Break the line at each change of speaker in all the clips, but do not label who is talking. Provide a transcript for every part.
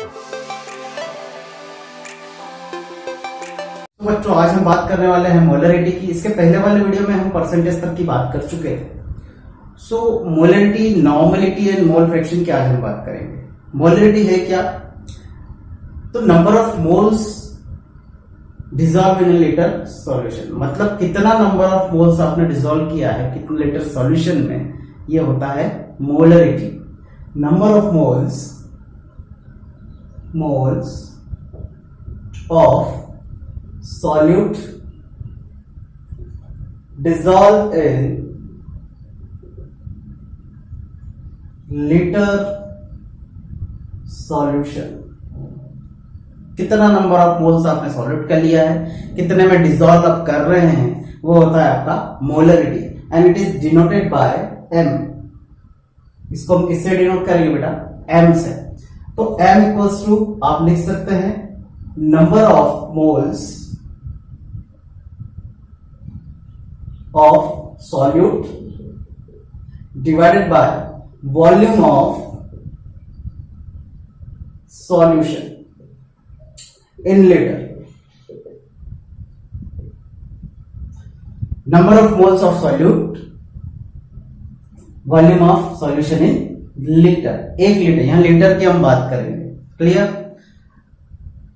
तो बच्चों आज हम बात करने वाले हैं मोलरिटी की। इसके पहले वाले वीडियो में हम परसेंटेज तक की बात कर चुके थे। So molarity, normality and mole fraction की आज हम बात करेंगे। मोलरिटी है क्या? तो number of moles dissolve in litre solution, मतलब कितना नंबर ऑफ मोल्स आपने डिजॉल्व किया है कितने लीटर सॉल्यूशन में, ये होता है molarity. Number of moles of solute dissolved in liter solution, कितना नंबर ऑफ मोल्स आपने सॉल्यूट कर लिया है, कितने में डिजॉल्व आप कर रहे हैं, वो होता है आपका molarity and it is denoted by M. इसको हम किससे डिनोट करेंगे बेटा? एम से। तो एम इक्वल्स टू आप लिख सकते हैं number of moles of solute divided by volume of solution in liter. Number of moles of solute, volume of solution in liter. 1 litre, यहां लीटर की हम बात करेंगे। क्लियर?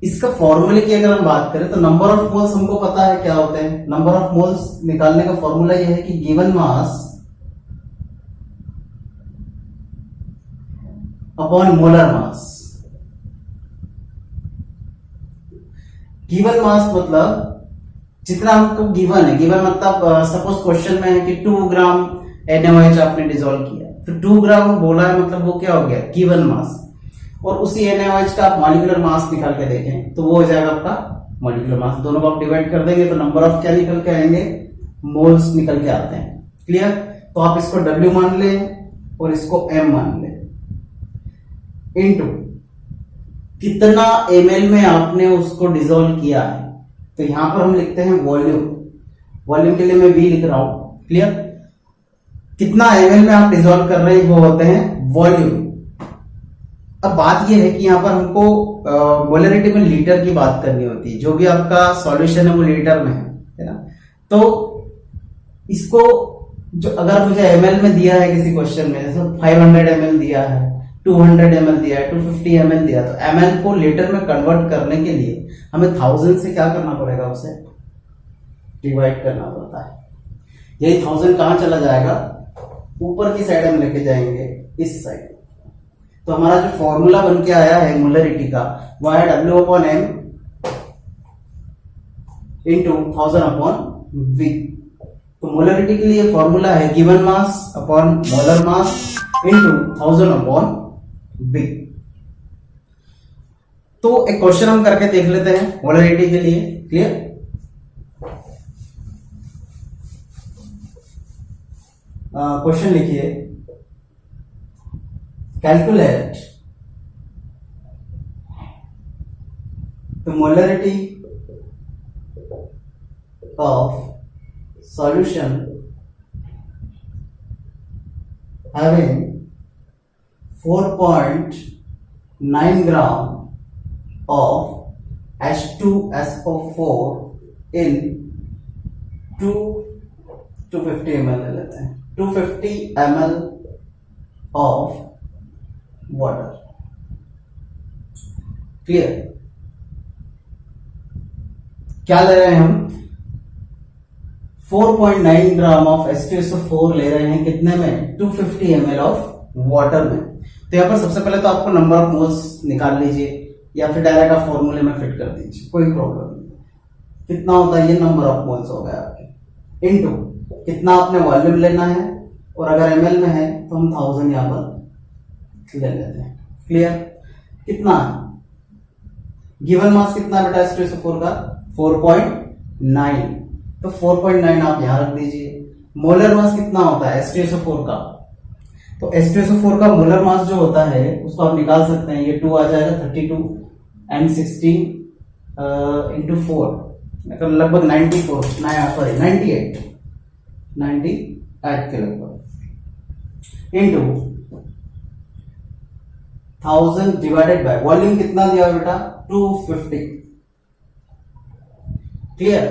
इसका फॉर्मूले की अगर हम बात करें तो नंबर ऑफ मोल्स हमको पता है क्या होते हैं। नंबर ऑफ मोल्स निकालने का फॉर्मूला यह है कि given mass upon molar mass. Given mass मतलब जितना आपको गिवन है, गिवन मतलब सपोज क्वेश्चन में है कि 2 ग्राम NaOH आपने डिसॉल्व किया, तो 2 ग्राम बोला है, मतलब वो क्या हो गया? Given mass. और उसी NaOH का आप मॉलिक्यूलर मास निकाल के देखें तो वो हो जाएगा आपका मॉलिक्यूलर मास। दोनों को आप डिवाइड कर देंगे तो नंबर ऑफ क्या निकल के आएंगे? मोल्स निकल के आते हैं। क्लियर? तो आप इसको W मान ले और इसको M मान ले, इनटू कितना ml में आपने उसको डिसॉल्व किया है। तो यहां पर हम लिखते हैं वॉल्यूम। वॉल्यूम के लिए मैं V लिख रहा हूं। क्लियर? कितना ml में आप डिसॉल्व कर रहे हैं वो होते हैं वॉल्यूम। अब बात यह है कि यहाँ पर हमको मोलरिटी में लीटर की बात करनी होती है। जो भी आपका सॉल्यूशन है वो लीटर में है ना। तो इसको जो अगर मुझे ml में दिया है किसी क्वेश्चन में, जैसे 500 ml दिया है, 200 ml दिया है, 250 ml दिया, तो ml को लीटर में कन्वर्ट करने के लिए हमें 1000 से क्या करना पड़ेगा? उसे डिवाइड करना पड़ता है। यही 1000 कहां चला जाएगा? ऊपर की साइड हम लेके जाएंगे, इस साइड। तो हमारा जो फॉर्मूला बन के आया है मोलरिटी का, वो है W upon M into 1000 upon V। तो मोलरिटी के लिए फॉर्मूला है given mass upon molar mass into 1000 upon V। तो एक क्वेश्चन हम करके देख लेते हैं मोलरिटी के लिए। क्लियर? क्वेश्चन लिखिए, calculate the molarity of solution having 4.9 gram of H2SO4 in 250 ml ले लेते हैं, 250 ml of वाटर। क्लियर? क्या ले रहे हैं हम? 4.9 ग्राम ऑफ H2SO4 ले रहे हैं कितने में? 250 ml ऑफ वाटर में। तो यहां पर सबसे पहले तो आपको नंबर ऑफ मोल्स निकाल लीजिए या फिर डायरेक्ट आप फॉर्मूले में फिट कर दीजिए, कोई प्रॉब्लम नहीं। कितना होता है? ये नंबर ऑफ मोल्स हो गया आपके, इनटू कितना आपने वॉल्यूम लेना है, और अगर ml में है तो हम 1000 यहां पर ले लेते हैं। क्लियर? कितना गिवन मास कितना बेटा H2SO4 का? 4.9। तो 4.9 आप यहां रख दीजिए। मोलर मास कितना होता है H2SO4 का? तो H2SO4 का मोलर मास जो होता है उसको आप निकाल सकते हैं। ये 2 आ जाएगा 32 एंड 16 इंटू 4, मतलब लगभग 98 के लगभग, इंटू 1000 डिवाइडेड बाय वॉल्यूम कितना दिया हुआ बेटा 250। क्लियर।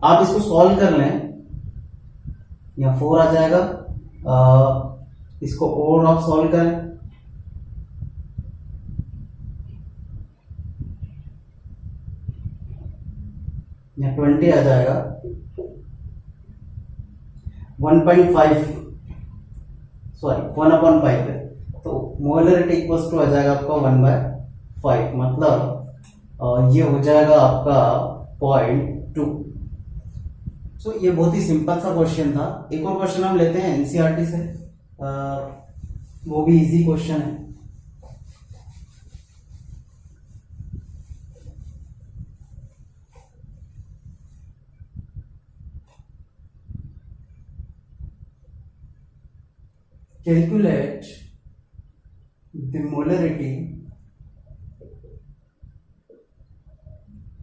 आप इसको सॉल्व कर लें, यहाँ 4 आ जाएगा, इसको और आप सॉल्व करें, यहाँ 20 आ जाएगा, 1.5 सॉरी 1/5 है, तो मोलरिटी इक्वल्स टू आ जाएगा आपका 1/5, मतलब ये हो जाएगा आपका 0.2। सो ये बहुत ही सिंपल सा क्वेश्चन था। एक और क्वेश्चन हम लेते हैं एनसीईआरटी से, वो भी इजी क्वेश्चन है। Calculate the molarity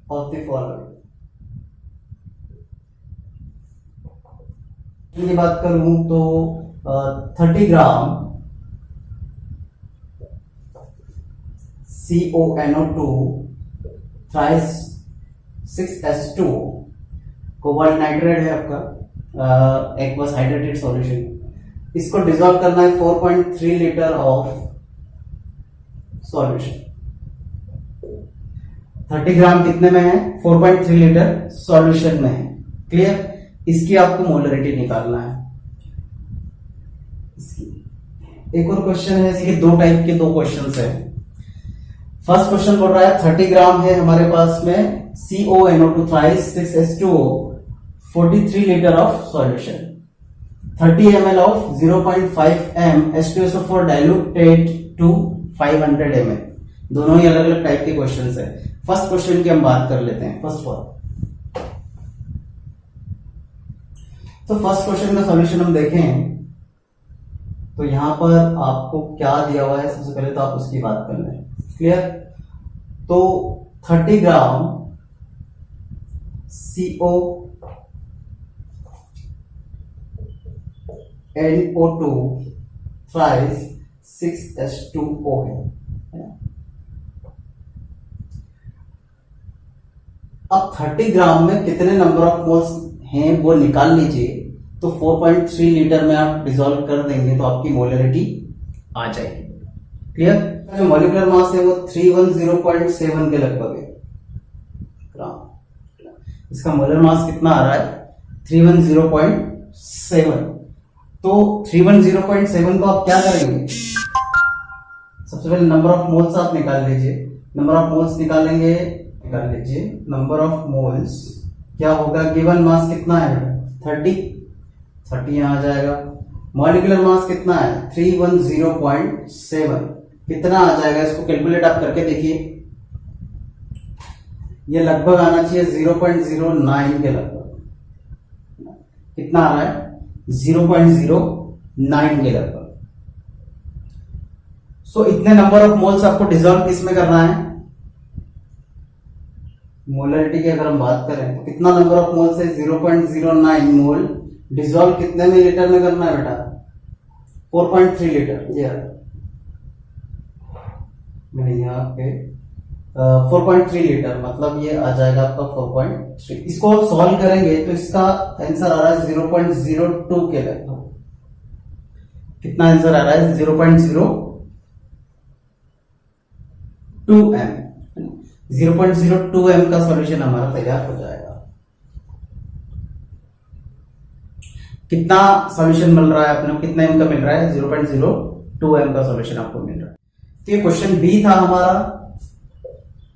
of the following। की बात करूं तो 30 ग्राम CONO2 thrice 6H2 cobalt nitrate है आपका, एक्वस हाइड्रेटेड सॉल्यूशन, इसको डिसॉल्व करना है 4.3 लीटर ऑफ सॉल्यूशन। 30 ग्राम कितने में है 4.3 लीटर सॉल्यूशन में है। क्लियर। इसकी आपको मोलरिटी निकालना है। एक और क्वेश्चन है, इसके दो टाइप के दो क्वेश्चंस है। फर्स्ट क्वेश्चन बोल रहा है 30 ग्राम है हमारे पास में CONO2 thrice 6H2O 43 litre of solution, 30 ml of 0.5 m H2SO4 diluted to 500 ml। दोनों ही अलग अलग टाइप के क्वेश्चंस है। फर्स्ट क्वेश्चन की हम बात कर लेते हैं। फर्स्ट वन, तो फर्स्ट क्वेश्चन का सॉल्यूशन हम देखें तो यहां पर आपको क्या दिया हुआ है, सबसे पहले तो आप उसकी बात कर लें। क्लियर। तो 30 ग्राम CONO2 थ्राइस 6H2O है। अब 30 ग्राम में कितने नंबर ऑफ मोल्स हैं वो निकाल लीजिए, तो 4.3 लीटर में आप डिसॉल्व कर देंगे तो आपकी मोलरिटी आ जाएगी। क्लियर। जो मॉलिक्यूलर मास है वो 310.7 के लगभग है ग्राम। इसका मोलर मास कितना आ रहा है 310.7। तो 310.7 को आप क्या करेंगे, सबसे पहले नंबर ऑफ मोल्स आप निकाल लीजिए। नंबर ऑफ मोल्स निकाल लीजिए। नंबर ऑफ मोल्स क्या होगा, गिवन मास कितना है 30 यहां आ जाएगा। मॉलिक्यूलर मास कितना है 310.7, कितना आ जाएगा, इसको कैलकुलेट आप करके देखिए। ये लगभग आना चाहिए 0.09 के लगभग। कितना आ रहा है 0.09 के लगभग। सो इतने नंबर ऑफ मोल्स आपको डिसॉल्व किसमें करना है, मोलरिटी की अगर हम बात करें तो कितना नंबर ऑफ मोल्स है 0.09 मोल, डिसॉल्व कितने में लीटर में करना है बेटा 4.3 लीटर। ये मैंने यहाँ पे 4.3 लीटर, मतलब ये आ जाएगा आपका 4.3। इसको आप सॉल्व करेंगे तो इसका आंसर आ रहा है 0.02 के लगभग। कितना आंसर आ रहा है 0.02 m। 0.02 m का सॉल्यूशन हमारा तैयार हो जाएगा। कितना सॉल्यूशन मिल रहा है अपने को, कितना m का मिल रहा है 0.02 m का सॉल्यूशन आपको मिल रहा है। तो ये क्वेश्चन बी था हमारा।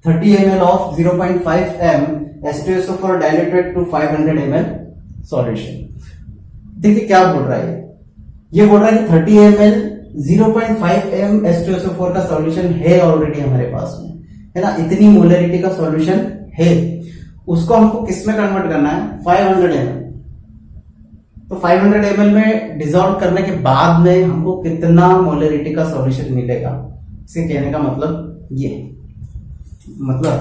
30 ml of 0.5 m H2SO4 diluted to 500 ml solution. देखिए क्या बोल रहा है, ये बोल रहा है कि 30 ml 0.5 m H2SO4 का सॉल्यूशन है ऑलरेडी हमारे पास में, है ना, इतनी मोलरिटी का सॉल्यूशन है। उसको हमको किस में कन्वर्ट करना है 500 ml। तो 500 ml में डिसॉल्व करने के बाद में हमको कितना मोलरिटी का सॉल्यूशन मिलेगा, इसे कहने का मतलब ये है। मतलब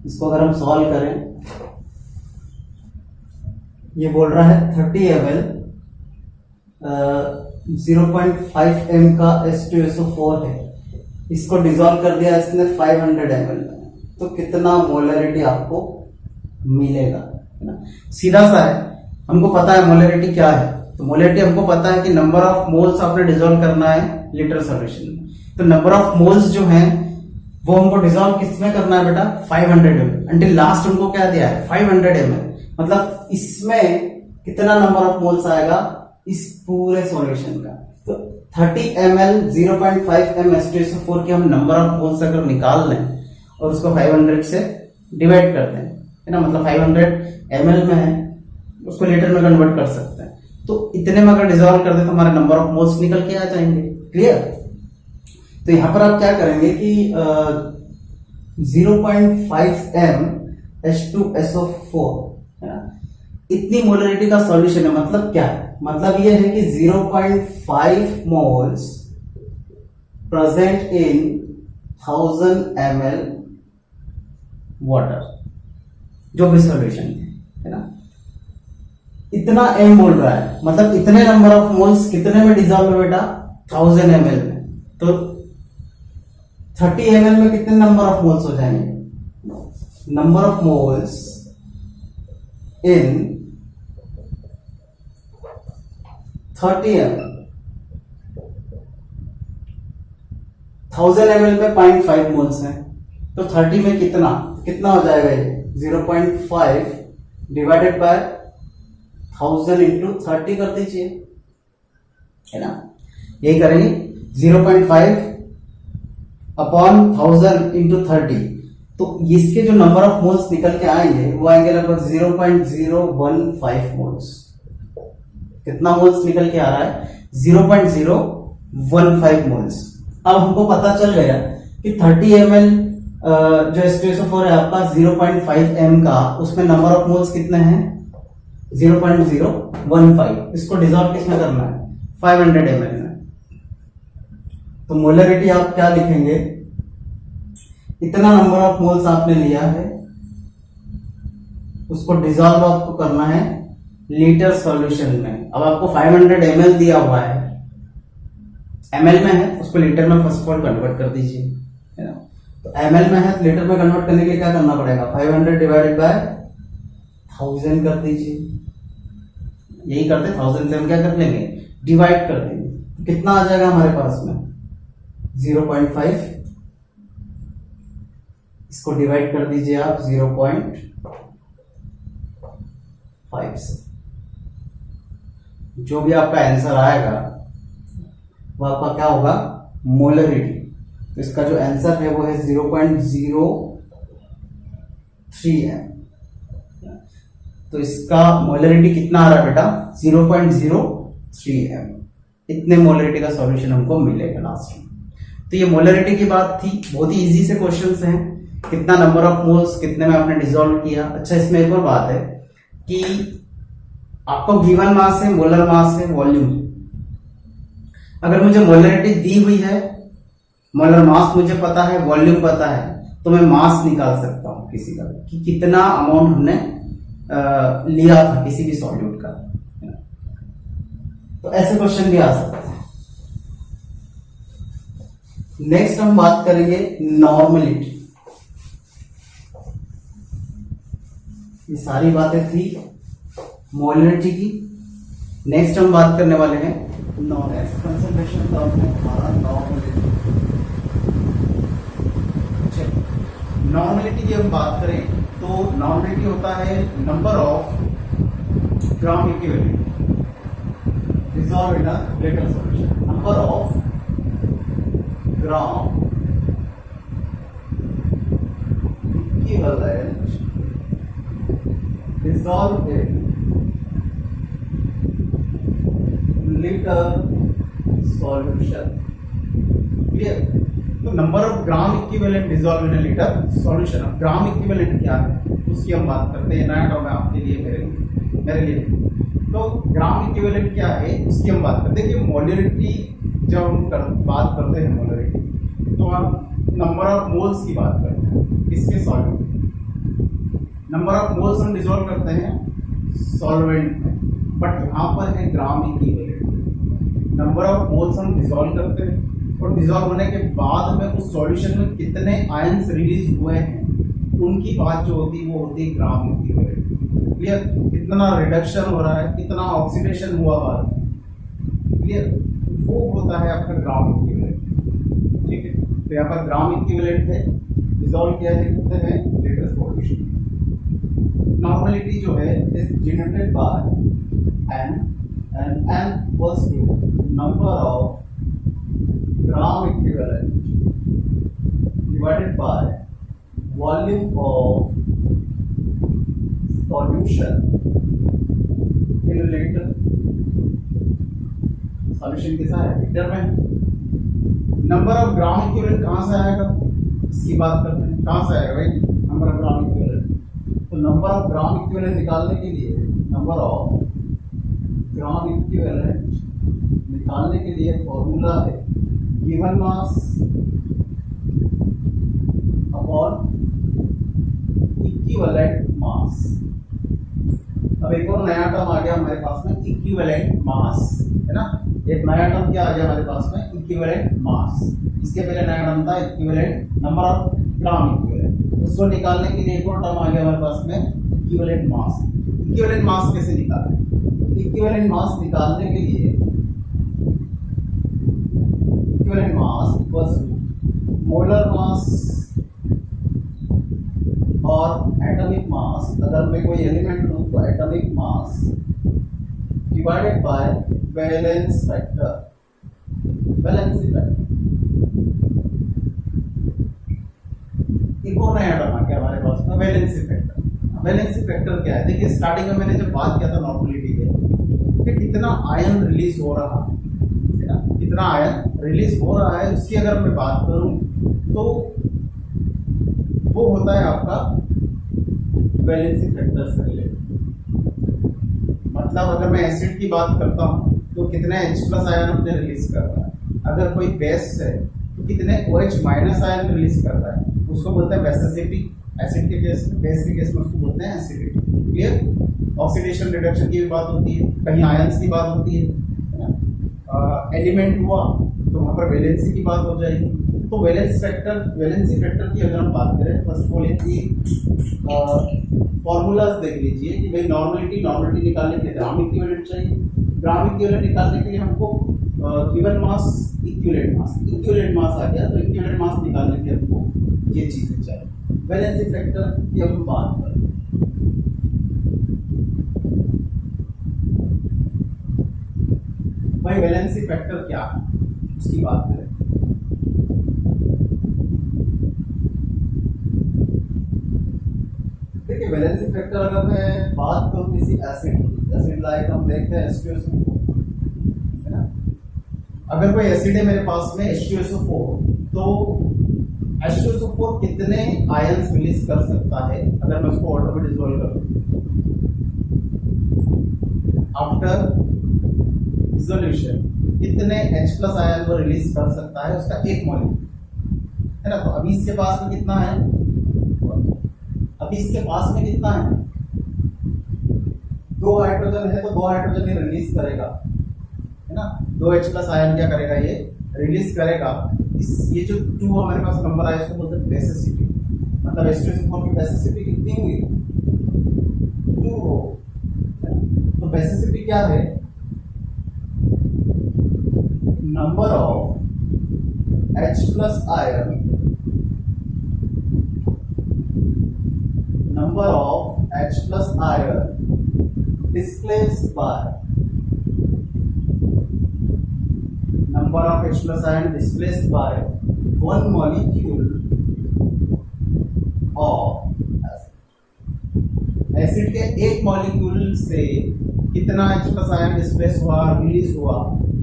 इसको अगर हम सॉल्व करें, ये बोल रहा है 30 ml 0.5 m का H2SO4 है, इसको डिसॉल्व कर दिया इसने 500 ml में, तो कितना मोलरिटी आपको मिलेगा, है ना। सीधा सा है, हमको पता है मोलरिटी क्या है। तो मोलरिटी हमको पता है कि नंबर ऑफ मोल्स आपने डिसॉल्व करना है लीटर सॉल्यूशन में। तो नंबर ऑफ मोल्स जो हैं वो हमको डिसॉल्व किस में करना है बेटा, 500 ml। अंटिल लास्ट हमको क्या दिया है, 500 ml। मतलब इसमें कितना नंबर ऑफ मोल्स आएगा इस पूरे सॉल्यूशन का। तो 30 ml 0.5 m H2SO4 के हम नंबर ऑफ मोल्स अगर निकाल लें और उसको 500 से डिवाइड करते हैं, है ना, मतलब 500 ml में है, उसको लीटर में कन्वर्ट कर सकते हैं। तो इतने में अगर डिसॉल्व कर दे तो हमारे नंबर ऑफ मोल्स निकल के आ जाएंगे। क्लियर। तो यहां पर आप क्या करेंगे कि 0.5 m H2SO4, है ना, इतनी मोलरिटी का सॉल्यूशन है। मतलब क्या है, मतलब ये है कि 0.5 moles present in 1000 ml water, जो भी सॉल्यूशन है ना, इतना m बोल रहा है। मतलब इतने नंबर ऑफ मोल्स कितने में डिसॉल्व है बेटा, 1000 ml में। तो 30 ml में कितने नंबर ऑफ मोल्स हो जाएंगे, number of moles in 30 ml, 1000 ml में 0.5 मोल्स हैं, तो 30 में कितना कितना हो जाएगा ये, 0.5 डिवाइडेड बाय 1000 इंटू 30 कर दीजिए, है ना। यही करेंगे 0.5 अपॉन 1000 इंटू 30। तो इसके जो नंबर ऑफ मोल्स निकल के आएंगे वो आएंगे लगभग 0.015 मोल्स। कितना मोल्स निकल के आ रहा है, 0.015 मोल्स। अब हमको पता चल गया कि 30 ml जो H2SO4 है आपका 0.5 m का, उसमें नंबर ऑफ मोल्स कितने हैं, 0.015। इसको डिसॉल्व किसमें करना है, 500 ml में। तो मोलरिटी आप क्या लिखेंगे, इतना नंबर ऑफ मोल्स आपने लिया है, उसको डिसॉल्व आपको करना है लीटर सॉल्यूशन में। अब आपको 500 ml दिया हुआ है, ml में है, उसको लीटर में फर्स्ट ऑफ ऑल कन्वर्ट कर दीजिए, है ना। तो ml में है तो लीटर में कन्वर्ट करने के लिए क्या करना पड़ेगा, 500 डिवाइडेड बाय 1000 कर दीजिए। यही करते 1000 से हम क्या कर लेंगे, डिवाइड कर देंगे। तो कितना आ जाएगा हमारे पास में, 0.5, इसको डिवाइड कर दीजिए आप 0.5 से। जो भी आपका आंसर आएगा वो आपका क्या होगा, मोलरिटी। तो इसका जो आंसर है वो है 0.03 m। तो इसका मोलरिटी कितना आ रहा है बेटा, 0.03 m। इतने मोलरिटी का सॉल्यूशन हमको मिलेगा लास्ट में। तो ये मोलरिटी की बात थी, बहुत ही इजी से क्वेश्चंस हैं। कितना नंबर ऑफ मोल्स कितने में आपने डिसॉल्व किया। अच्छा, इसमें एक और बात है कि आपको गिवन मास है, मोलर मास है, वॉल्यूम। अगर मुझे मोलरिटी दी हुई है, मोलर मास मुझे पता है, वॉल्यूम पता है, तो मैं मास निकाल सकता हूं किसी का कि कितना अमाउंट हमने लिया था किसी भी सॉल्यूट का। तो ऐसे क्वेश्चन भी आ सकते हैं। नेक्स्ट हम बात करेंगे नॉर्मलिटी। ये सारी बातें थी मोलरिटी की। नेक्स्ट हम बात करने वाले हैं कंसंट्रेशन टर्म है हमारा नॉर्मलिटी। नॉर्मलिटी की हम बात करें तो नॉर्मलिटी होता है number of gram equivalent dissolved in a later solution. Number of gram equivalent dissolved in liter solution. Clear? तो number of gram equivalent dissolve in litre solution. अब ग्राम इक्विवेलेंट क्या है उसकी हम बात करते हैं। नया टर्म है आपके लिए, मेरे लिए। तो ग्राम इक्विवेलेंट क्या है उसकी हम बात करते हैं। कि मोलरिटी जब हम बात करते हैं मोलरिटी, तो हम नंबर ऑफ मोल्स की बात करते हैं। किसके, सॉल्वेंट। नंबर ऑफ मोल्स हम डिसॉल्व करते हैं सॉल्वेंट में, बट यहां पर है gram equivalent. Number of moles हम डिसॉल्व करते हैं और डिसॉल्व होने के बाद में उस सॉल्यूशन में कितने आयंस रिलीज हुए हैं उनकी बात जो होती है वो होती है ग्राम इक्विवेलेंट। क्लियर? कितना रिडक्शन हो रहा है, कितना ऑक्सीडेशन हुआ बाद में। क्लियर? वो होता है आपका ग्राम इक्विवेलेंट। ठीक है, तो यहाँ पर ग्राम इक्विवेलेंट है, डिसॉल्व किया जाते हैं लेटर सॉल्यूशन। नॉर्मलिटी जो है is denoted by N and n equals to number of gram equivalent divided by volume of solution in liter। Solution कैसा है? लीटर में। नंबर ऑफ ग्राम इक्विवेलेंट कहाँ से आएगा इसकी बात करते हैं। कहाँ से आएगा भाई नंबर ऑफ ग्राम इक्विवेलेंट? तो नंबर ऑफ ग्राम इक्विवेलेंट निकालने के लिए नंबर ऑफ ग्राम इक्विवेलेंट निकालने के लिए फॉर्मूला है given mass upon equivalent mass. अब एक और नया टर्म आ गया हमारे पास में इक्विवेलेंट मास, है ना। एक नया टर्म क्या आ गया हमारे पास में? Equivalent mass. इसके पहले नया टर्म था equivalent number of gram equivalent. उसको निकालने के लिए एक और टर्म आ गया हमारे पास में इक्विवेलेंट मास। इक्विवेलेंट मास कैसे निकालें? इक्विवेलेंट मास निकालने के लिए equivalent mass equals to molar mass और एटॉमिक मास। अगर मैं कोई एलिमेंट लूं तो atomic mass divided by valence factor, valency factor. एक और नया टर्म आ गया हमारे पास में वैलेंसी फैक्टर। वैलेंसी फैक्टर क्या है? देखिए स्टार्टिंग में मैंने जब बात किया था नॉर्मलिटी के कि कितना आयन रिलीज हो रहा है ना, कितना आयन रिलीज हो रहा है उसकी अगर मैं बात करूं तो वो होता है आपका वैलेंसी फैक्टर से रिलेटेड। मतलब अगर मैं एसिड की बात करता हूं तो कितने H+ आयन अपने रिलीज कर रहा है। अगर कोई बेस है तो कितने OH- आयन रिलीज कर रहा है, उसको बोलते हैं बेसिसिटी। एसिड के केस में, बेस के केस में उसको बोलते हैं एसिडिटी। क्लियर? ऑक्सीडेशन रिडक्शन की भी बात होती है, कहीं आयंस की बात होती है ना। एलिमेंट हुआ तो वहां पर वैलेंसी की बात हो जाएगी। तो वैलेंसी फैक्टर की अगर हम बात करें, फर्स्ट ऑफ ऑल इसकी फॉर्मूलाज देख लीजिए कि भाई नॉर्मलिटी निकालने के लिए ग्राम इक्विवेलेंट चाहिए। ग्राम इक्विवेलेंट निकालने के लिए हमको गिवन मास इक्विवेलेंट मास आ गया, तो इक्विवेलेंट मास निकालने के लिए हमको ये चीजें चाहिए। वैलेंसी फैक्टर की हम बात करें, भाई वैलेंसी फैक्टर क्या है उसकी बात करें। देखिए वैलेंसी फैक्टर अगर मैं बात करूं किसी एसिड लाइक हम देखते हैं H2SO4, है ना। अगर कोई एसिड है मेरे पास में H2SO4, तो H2SO4 कितने आयंस रिलीज कर सकता है अगर मैं उसको वाटर में डिसॉल्व कर दूं? आफ्टर डिसोल्यूशन कितने H+ आयन वो रिलीज कर सकता है उसका एक मॉलिक्यूल, है ना। तो अभी इसके पास में कितना है? अभी इसके पास में कितना है? 2 हाइड्रोजन है तो 2 हाइड्रोजन ये रिलीज करेगा, है ना। 2 H+ आयन क्या करेगा? ये रिलीज करेगा। ये जो 2 हमारे पास नंबर आया इसको बोलते हैं बेसिसिटी। मतलब H2SO4 की बेसिसिटी कितनी हुई? 2 हो। तो बेसिसिटी क्या है? Number of H+ ion, number of H+ ion displaced by number of H+ ion displaced by one molecule of acid। Acid के एक मॉलिक्यूल से कितना H+ आयन डिस्प्लेस हुआ, रिलीज हुआ,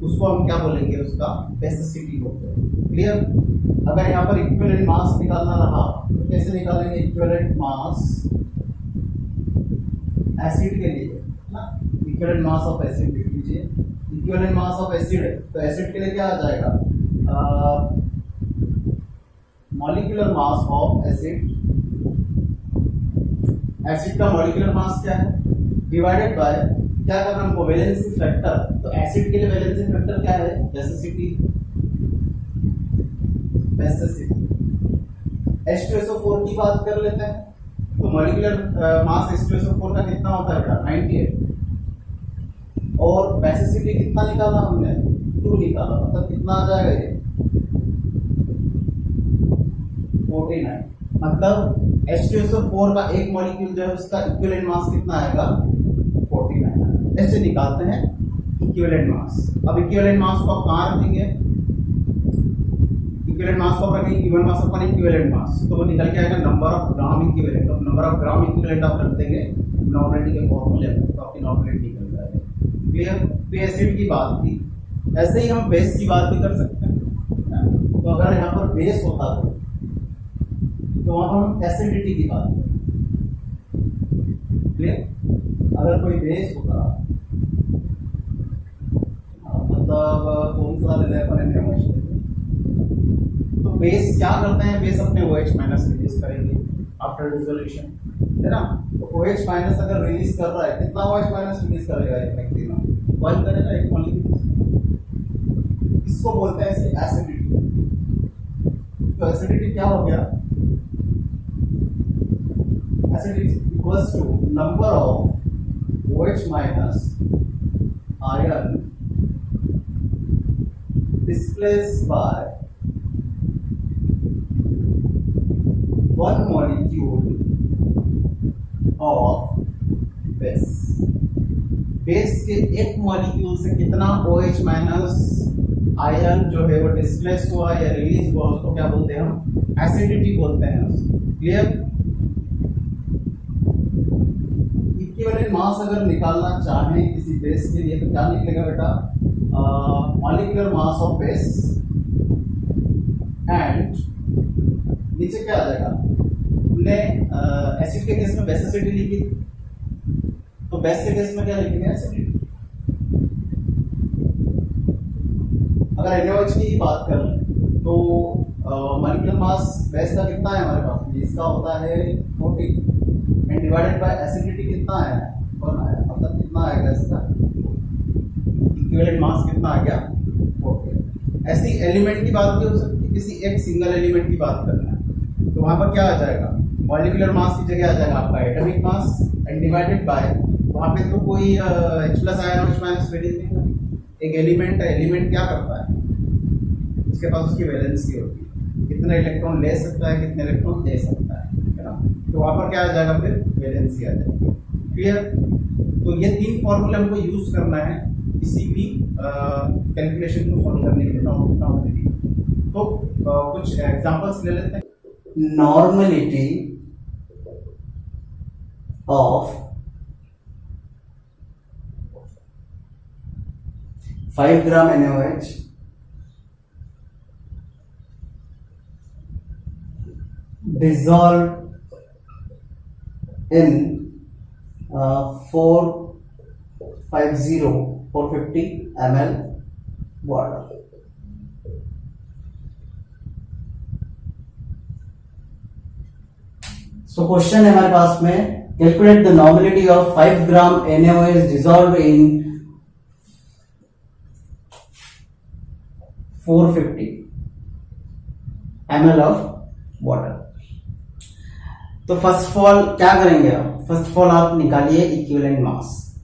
उसको हम क्या बोलेंगे? उसका बेसिसिटी बोलते हैं। क्लियर? अगर यहाँ पर इक्विवेलेंट मास निकालना रहा तो कैसे निकालेंगे? इक्विवेलेंट मास एसिड के लिए ना, इक्विवेलेंट मास ऑफ एसिड लिख लीजिए। इक्विवेलेंट मास ऑफ एसिड है तो एसिड के लिए क्या आ जाएगा? Molecular mass of acid. Acid का मॉलिक्यूलर मास क्या है? डिवाइडेड बाय क्या करना हमको, वैलेंसी फैक्टर। तो एसिड के लिए वैलेंसी फैक्टर क्या है, बेसिसिटी। H2SO4 की बात कर लेते हैं, तो मॉलिक्यूलर मास H2SO4 का कितना होता है बेटा, 98, और बेसिसिटी कितना निकाला हमने, 2 निकाला, मतलब कितना आ जाएगा ये 49। मतलब H2SO4 का एक मॉलिक्यूल जो है उसका इक्विवेलेंट मास कितना आएगा, 49। ऐसे निकालते हैं इक्विवेलेंट मास। अब इक्विवेलेंट मास को आप कहाँ रखेंगे, इक्विवेलेंट मास को रखेंगे given mass upon equivalent mass, तो वो निकल के आएगा नंबर ऑफ ग्राम इक्विवेलेंट। तो नंबर ऑफ ग्राम इक्विवेलेंट आप रख देंगे नॉर्मलिटी के फॉर्मूले में, तो आपकी नॉर्मलिटी निकल जाएगी। क्लियर। तो एसिड की बात थी, ऐसे ही हम बेस की बात भी कर सकते हैं। तो अगर यहाँ पर बेस होता तो वहां पर हम एसिडिटी की बात करें। क्लियर। अगर कोई बेस होता, मतलब कौन सा ले लें अपन, तो बेस क्या करते हैं, बेस अपने OH माइनस रिलीज करेंगे आफ्टर डिसोल्यूशन, है ना। तो OH माइनस अगर रिलीज कर रहा है, कितना OH माइनस रिलीज करेगा, एक मैक्सिमम 1 करेगा एक मॉलिक्यूल। इसको बोलते हैं एसिडिटी। तो एसिडिटी क्या हो गया, acidity equals to number of OH minus ion displaced by 1 molecule of base। Base के एक मॉलिक्यूल से कितना OH माइनस आयन जो है वो डिस्प्लेस हुआ या रिलीज हुआ, उसको क्या बोलते हैं, हम एसिडिटी बोलते हैं उसको। क्लियर। इक्विवेलेंट मास अगर निकालना चाहें किसी बेस के लिए तो क्या निकलेगा बेटा, molecular mass of base and नीचे क्या आ जाएगा, हमने एसिड के केस में बेसिसिटी लिखी, तो बेस के केस में क्या लिखेंगे, एसिडिटी। अगर NaOH की बात करें तो मॉलिक्यूलर मास बेस का कितना है हमारे पास, इसका होता है 40 एंड डिवाइडेड बाय एसिडिटी कितना है, 1 आया, मतलब कितना आएगा इसका इक्विवेलेंट मास कितना आ गया, 40। ऐसी एलिमेंट की बात भी हो सकती है, किसी एक सिंगल एलिमेंट की बात करना है, तो वहां पर क्या आ जाएगा, मॉलिक्यूलर मास की जगह आ जाएगा आपका atomic mass and divided by, वहां पे तो कोई H प्लस आयन और H माइनस रिलीज नहीं होगी। एक एलिमेंट है, एलिमेंट क्या करता है, उसके पास उसकी वैलेंसी होती है, कितने इलेक्ट्रॉन ले सकता है, कितने इलेक्ट्रॉन दे सकता है ना। तो वहां पर क्या आ जाएगा, फिर वैलेंसी आ जाएगी। क्लियर। तो ये 3 फॉर्मूले हमको यूज करना है किसी भी कैलकुलेशन को सॉल्व करने के लिए, नॉर्मलिटी। तो कुछ एग्जांपल्स ले लेते हैं। Normality of 5 gram NaOH dissolved in 450 ml water। So question है हमारे पास में, calculate the normality of 5 gram NaOH dissolved in 450 ml of water। तो फर्स्ट ऑफ ऑल क्या करेंगे आप, फर्स्ट ऑफ ऑल आप निकालिए इक्विवेलेंट मास।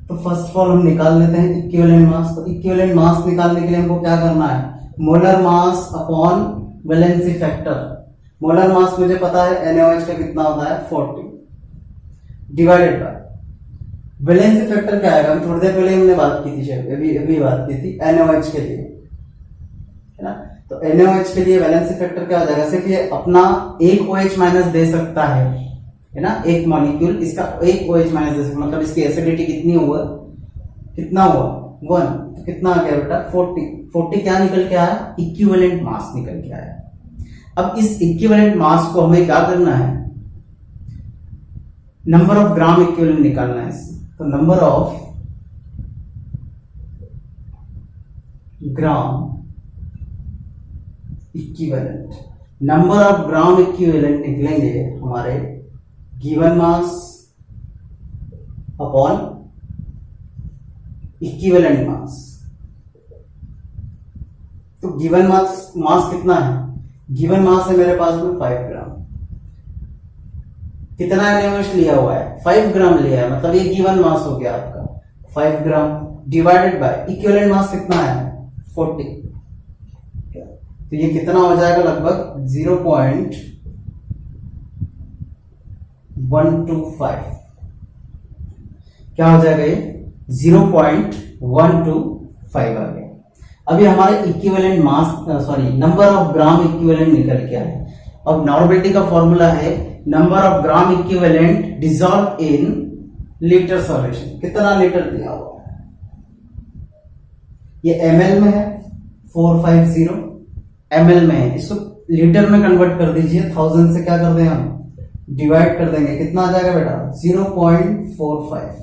तो फर्स्ट ऑफ ऑल हम निकाल लेते हैं इक्विवेलेंट मास। तो इक्विवेलेंट मास निकालने के लिए हमको क्या करना है, molar mass upon valency factor. Molar mass मुझे पता है NaOH का कितना होता है 40 डिवाइडेड बाय वैलेंसी फैक्टर क्या आएगा, थोड़ी देर पहले हमने बात की थी, अभी बात की थी NaOH के लिए, है ना। तो NaOH के लिए वैलेंसी फैक्टर क्या हो जाएगा, सिर्फ ये अपना एक OH माइनस दे सकता है ना, एक मॉलिक्यूल इसका एक OH माइनस दे सकता, मतलब इसकी एसिडिटी कितनी हुआ, कितना हुआ 1, तो कितना आ गया बेटा 40 क्या निकल के आया, इक्विवेलेंट मास निकल के आया। अब इस इक्विवेलेंट मास को हमें क्या करना है, नंबर ऑफ ग्राम इक्विवेलेंट निकालना है। तो number of gram equivalent, number of gram equivalent निकलेंगे हमारे given mass upon equivalent mass. तो गिवन मास कितना है? गिवन मास है मेरे पास में 5 ग्राम। कितना NaOH लिया हुआ है? 5 ग्राम लिया है, मतलब ये गिवन मास हो गया आपका 5 gram divided by equivalent mass कितना है? 40। तो ये कितना हो जाएगा? लगभग 0.125। क्या हो जाएगा ये? 0.125 आ गया। अभी हमारे equivalent mass number of gram equivalent निकल के आया। अब नॉर्मेलिटी का फॉर्मूला है number of gram equivalent dissolve in litre solution. कितना लीटर दिया हुआ है? ये ml में है, 450 ml में है। इसको लीटर में कन्वर्ट कर दीजिए। 1000 से क्या कर दें हम? डिवाइड कर देंगे। कितना आ जाएगा बेटा? 0.45।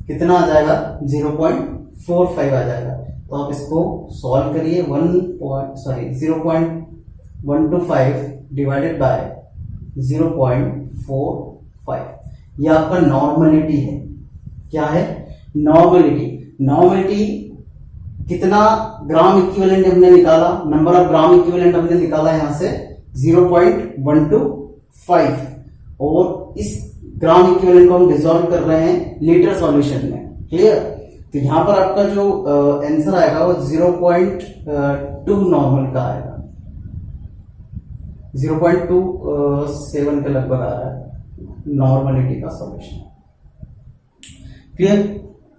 कितना आ जाएगा? 0.45 आ जाएगा। तो आप इसको सॉल्व करिए। 0.125 डिवाइडेड बाय 0.45। ये आपका नॉर्मलिटी है। क्या है? नॉर्मलिटी कितना ग्राम इक्विवेलेंट हमने निकाला? नंबर ऑफ ग्राम इक्विवेलेंट हमने निकाला यहां से 0.125 और इस ग्राम इक्विवेलेंट को हम डिसॉल्व कर रहे हैं लीटर सॉल्यूशन में। क्लियर? तो यहां पर आपका जो आंसर आएगा वो 0.2 नॉर्मल का आएगा। 0.27 के लगभग आ रहा है नॉर्मलिटी का सॉल्यूशन। क्लियर?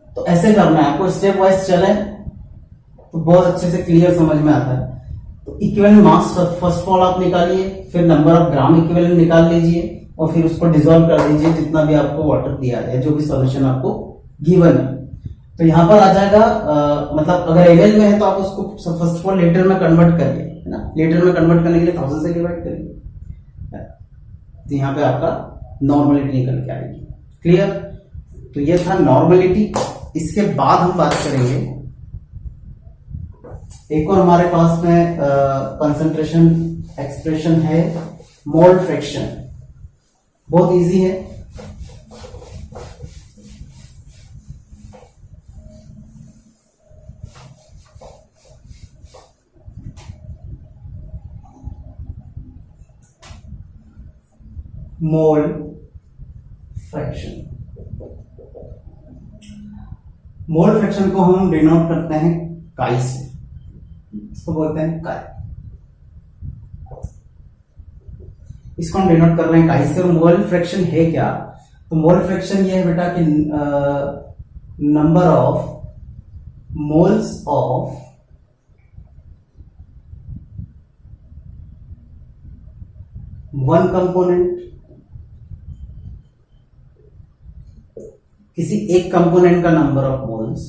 तो ऐसे करना है आपको, स्टेप वाइज चले तो बहुत अच्छे से क्लियर समझ में आता है। तो equivalent mass first of all आप निकालिए, फिर नंबर ऑफ ग्राम इक्विवेलेंट निकाल लीजिए और फिर उसको डिसॉल्व कर दीजिए जितना भी आपको वाटर दिया है, जो भी सॉल्यूशन आपको गिवन है। तो यहां पर आ जाएगा मतलब अगर ml में है तो आप उसको फर्स्ट ऑफ ऑल लीटर में कन्वर्ट करिए, है ना। लीटर में कन्वर्ट करने के लिए 1000 से डिवाइड करिए, तो यहाँ पे आपका नॉर्मलिटी निकल के आएगी। क्लियर? तो ये था नॉर्मलिटी। इसके बाद हम बात करेंगे एक और हमारे पास में कंसंट्रेशन एक्सप्रेशन है मोल फ्रैक्शन। बहुत इजी है। मोल फ्रैक्शन, मोल फ्रैक्शन को हम डिनोट करते हैं काई से। इसको बोलते हैं काई। इसको हम डिनोट कर रहे हैं काई से। और मोल फ्रैक्शन है क्या? तो मोल फ्रैक्शन ये है बेटा कि number of moles of one component, किसी एक कंपोनेंट का number of moles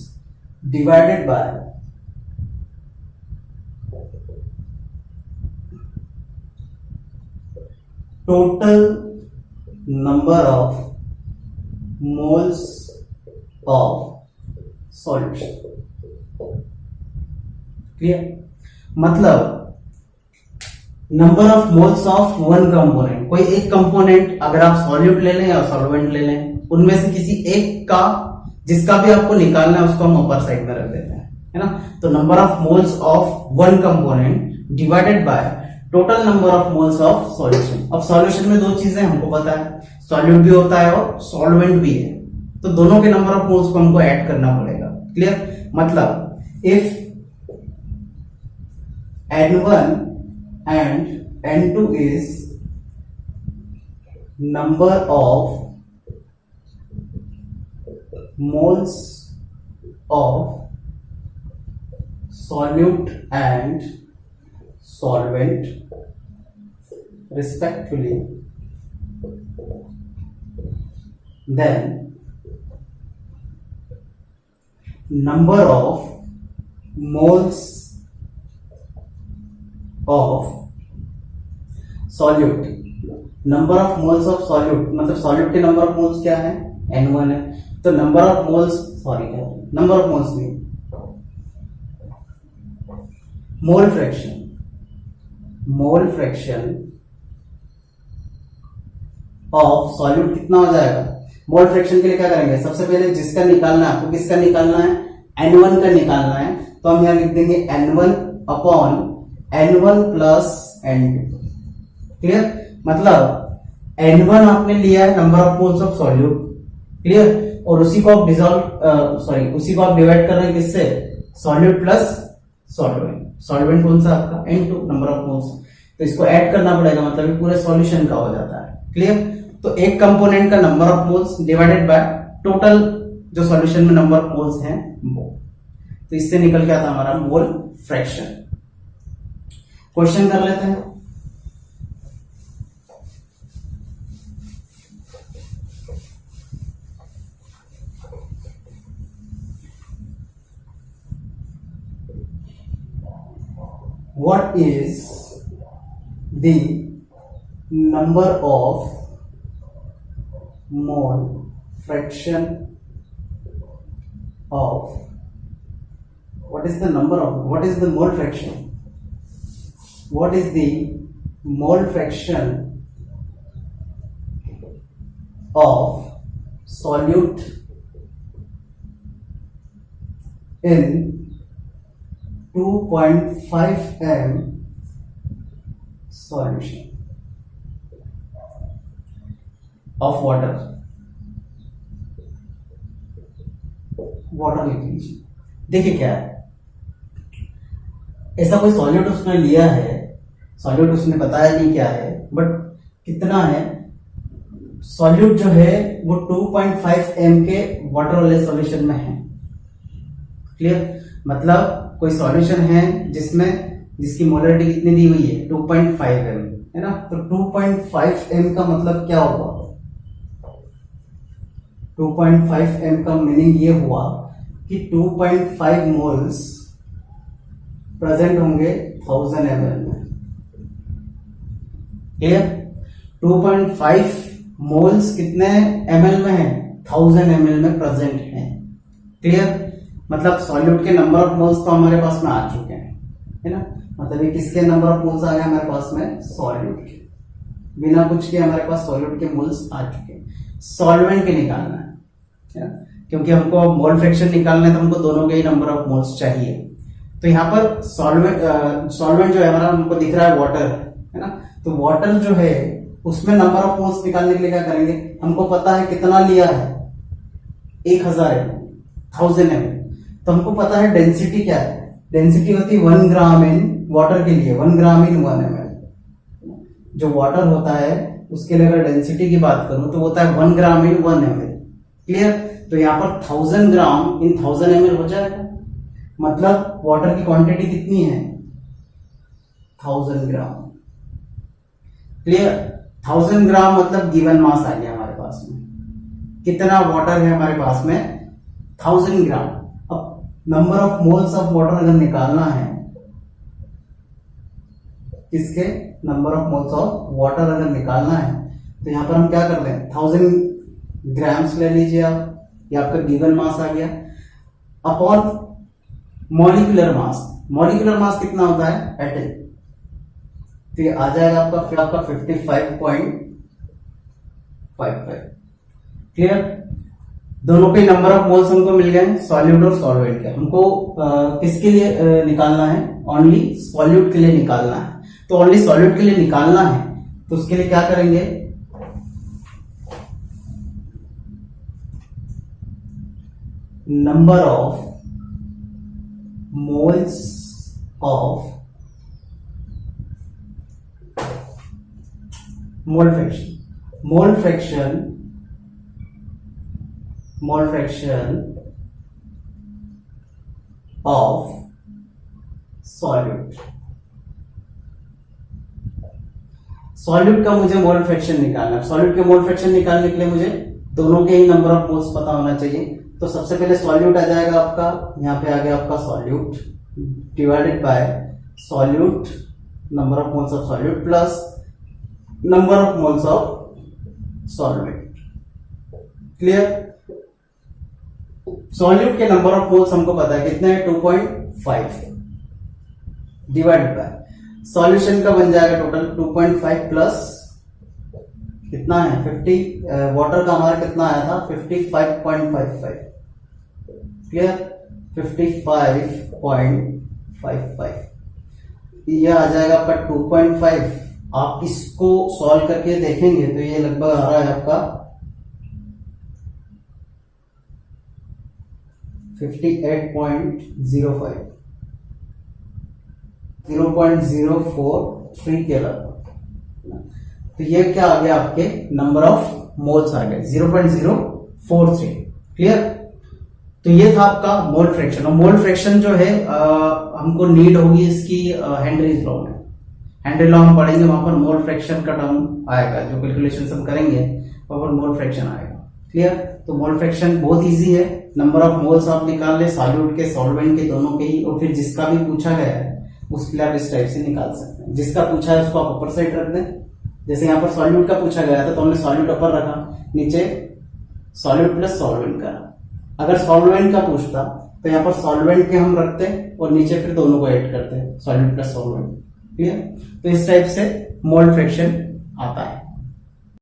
divided by total number of moles of solution. Clear? मतलब number of moles of one component, कोई एक कंपोनेंट अगर आप सॉल्यूट ले लें या सॉल्वेंट ले लें, उनमें से किसी एक का जिसका भी आपको निकालना है उसको हम अपर साइड में रख देते हैं, है ना। तो number of moles of one component divided by total number of moles of solution. अब सॉल्यूशन में दो चीजें हमको पता है, सॉल्यूट भी होता है और सॉल्वेंट भी है, तो दोनों के नंबर ऑफ मोल्स को हमको ऐड करना पड़ेगा। क्लियर? मतलब if N1 and N2 is number of moles of solute and solvent respectively, then number of moles of solute, number of moles of solute मतलब सॉल्यूट के नंबर ऑफ मोल्स क्या है? N1 है। तो number of moles number of moles नहीं, mole fraction of solute कितना हो जाएगा? मोल फ्रैक्शन के लिए क्या करेंगे, सबसे पहले जिसका निकालना है आपको, किसका निकालना है, N1 का निकालना है, तो हम यहां लिख देंगे N1 upon N1 plus N2। Clear, मतलब N1 आपने लिया है number of moles of solute, clear, और उसी को आप उसी को आप डिवाइड कर रहे हैं किससे, सॉल्यूट प्लस सॉल्वेंट। सॉल्वेंट कौन सा आपका, N2 नंबर ऑफ मोल्स, तो इसको ऐड करना पड़ेगा, मतलब ये पूरे सॉल्यूशन का हो जाता है। क्लियर, तो एक कंपोनेंट का number of moles divided by total जो सॉल्यूशन में नंबर ऑफ मोल्स हैं वो, तो इससे निकल के आता हमारा मोल फ्रैक्शन। क्वेश्चन कर लेते हैं। What is the number of mole fraction of, what is the number of, what is the mole fraction, what is the mole fraction of solute in 2.5 m solution of water, water लिख लीजिए। देखिए क्या है, ऐसा कोई solute उसने लिया है, सॉल्यूट उसने बताया नहीं क्या है, बट कितना है सॉल्यूट जो है वो 2.5 m के वाटर वाले सॉल्यूशन में है। क्लियर, मतलब कोई सॉल्यूशन है जिसकी मोलरिटी कितनी दी हुई है, 2.5 m, है ना, तो 2.5 m का मतलब क्या होगा, 2.5 m का मीनिंग ये हुआ कि 2.5 मोल्स प्रेजेंट होंगे 1000 ml में। क्लियर, 2.5 मोल्स कितने ml में है, 1000 ml में प्रेजेंट है। क्लियर, मतलब सॉल्यूट के नंबर ऑफ मोल्स तो हमारे पास में आ चुके हैं, है ना, मतलब ये किसके नंबर ऑफ मोल्स आ गए हमारे पास में, सॉल्यूट के, बिना कुछ के हमारे पास सॉल्यूट के मोल्स आ चुके हैं। सॉल्वेंट के निकालना है ना, क्योंकि हमको मोल फ्रैक्शन निकालना है तो हमको दोनों के ही नंबर ऑफ मोल्स चाहिए। तो यहाँ पर सॉल्वेंट जो है हमारा, हमको दिख रहा है वाटर, है ना, तो वाटर जो है उसमें नंबर ऑफ मोल्स निकालने के लिए क्या करेंगे, हमको पता है कितना लिया है, 1000 ml, तो हमको पता है डेंसिटी क्या है, डेंसिटी होती है 1 ग्राम इन वाटर के लिए, 1 ग्राम इन 1 ml। जो वाटर होता है उसके लिए अगर डेंसिटी की बात करूं तो होता है 1 ग्राम इन 1 ml। क्लियर, तो यहाँ पर 1000 ग्राम इन 1000 ml हो जाएगा, मतलब वाटर की क्वांटिटी कितनी है, 1000 ग्राम। क्लियर, 1000 ग्राम मतलब गिवन मास आ गया हमारे पास में, कितना वाटर है हमारे पास में, 1000 gram. Number of moles of water अगर निकालना है, किसके number of moles of water अगर निकालना है, तो यहां पर हम क्या कर लें, 1000 ग्राम्स ले लीजिए आप, ये आपका गिवन मास आ गया, upon molecular mass. Molecular mass कितना होता है, एटम, तो ये आ जाएगा आपका 55.55। क्लियर, दोनों के नंबर ऑफ मोल्स हमको मिल गए, सॉल्यूट और सॉल्वेंट के। हमको किसके लिए निकालना है, ओनली सॉल्यूट के लिए निकालना है। तो ओनली सॉल्यूट के लिए निकालना है तो उसके लिए क्या करेंगे, number of moles of mole fraction of solute. Solute का मुझे मोल फ्रैक्शन निकालना है। सॉल्यूट के मोल फ्रैक्शन निकालने के लिए मुझे दोनों के ही नंबर ऑफ मोल्स पता होना चाहिए। तो सबसे पहले सॉल्यूट आ जाएगा आपका, यहां पे आ गया आपका solute divided by solute number of moles of solute plus number of moles of solvent. Clear, solute के नंबर ऑफ मोल्स हमको पता है कितने हैं, 2.5 डिवाइडेड बाय सॉल्यूशन का बन जाएगा टोटल 2.5 प्लस कितना है 50, वाटर का हमारा कितना आया था 55.55, क्लियर, 55.55, ये आ जाएगा आपका 2.5। आप इसको सॉल्व करके देखेंगे तो ये लगभग आ रहा है आपका 58.05, 0.043 के लगभग। तो ये क्या आ गया आपके नंबर ऑफ मोल्स आ गए 0.043, क्लियर। तो ये था आपका मोल फ्रैक्शन। और मोल फ्रैक्शन जो है हमको नीड होगी इसकी हेनरीज लॉ में। हेनरी लॉ हम पढ़ेंगे, वहां पर मोल फ्रैक्शन का टर्म आएगा, जो कैलकुलेशन हम करेंगे वहां पर मोल फ्रैक्शन आएगा, क्लियर। तो मोल फ्रैक्शन बहुत इजी है, नंबर ऑफ मोल्स आप निकाल ले सॉल्यूट के सॉल्वेंट के दोनों के ही, और फिर जिसका भी पूछा गया है उसके लिए आप इस टाइप से निकाल सकते हैं। जिसका पूछा है उसको आप अपर साइड रख दें, जैसे यहाँ पर सॉल्यूट का पूछा गया था तो हमने सॉल्यूट अपर रखा, नीचे सॉल्यूट प्लस सॉल्वेंट का। अगर सॉल्वेंट का पूछता तो यहाँ पर सॉल्वेंट के हम रखते और नीचे फिर दोनों को ऐड करते, सॉल्यूट प्लस सॉल्वेंट, क्लियर। तो इस टाइप से मोल फ्रैक्शन आता है।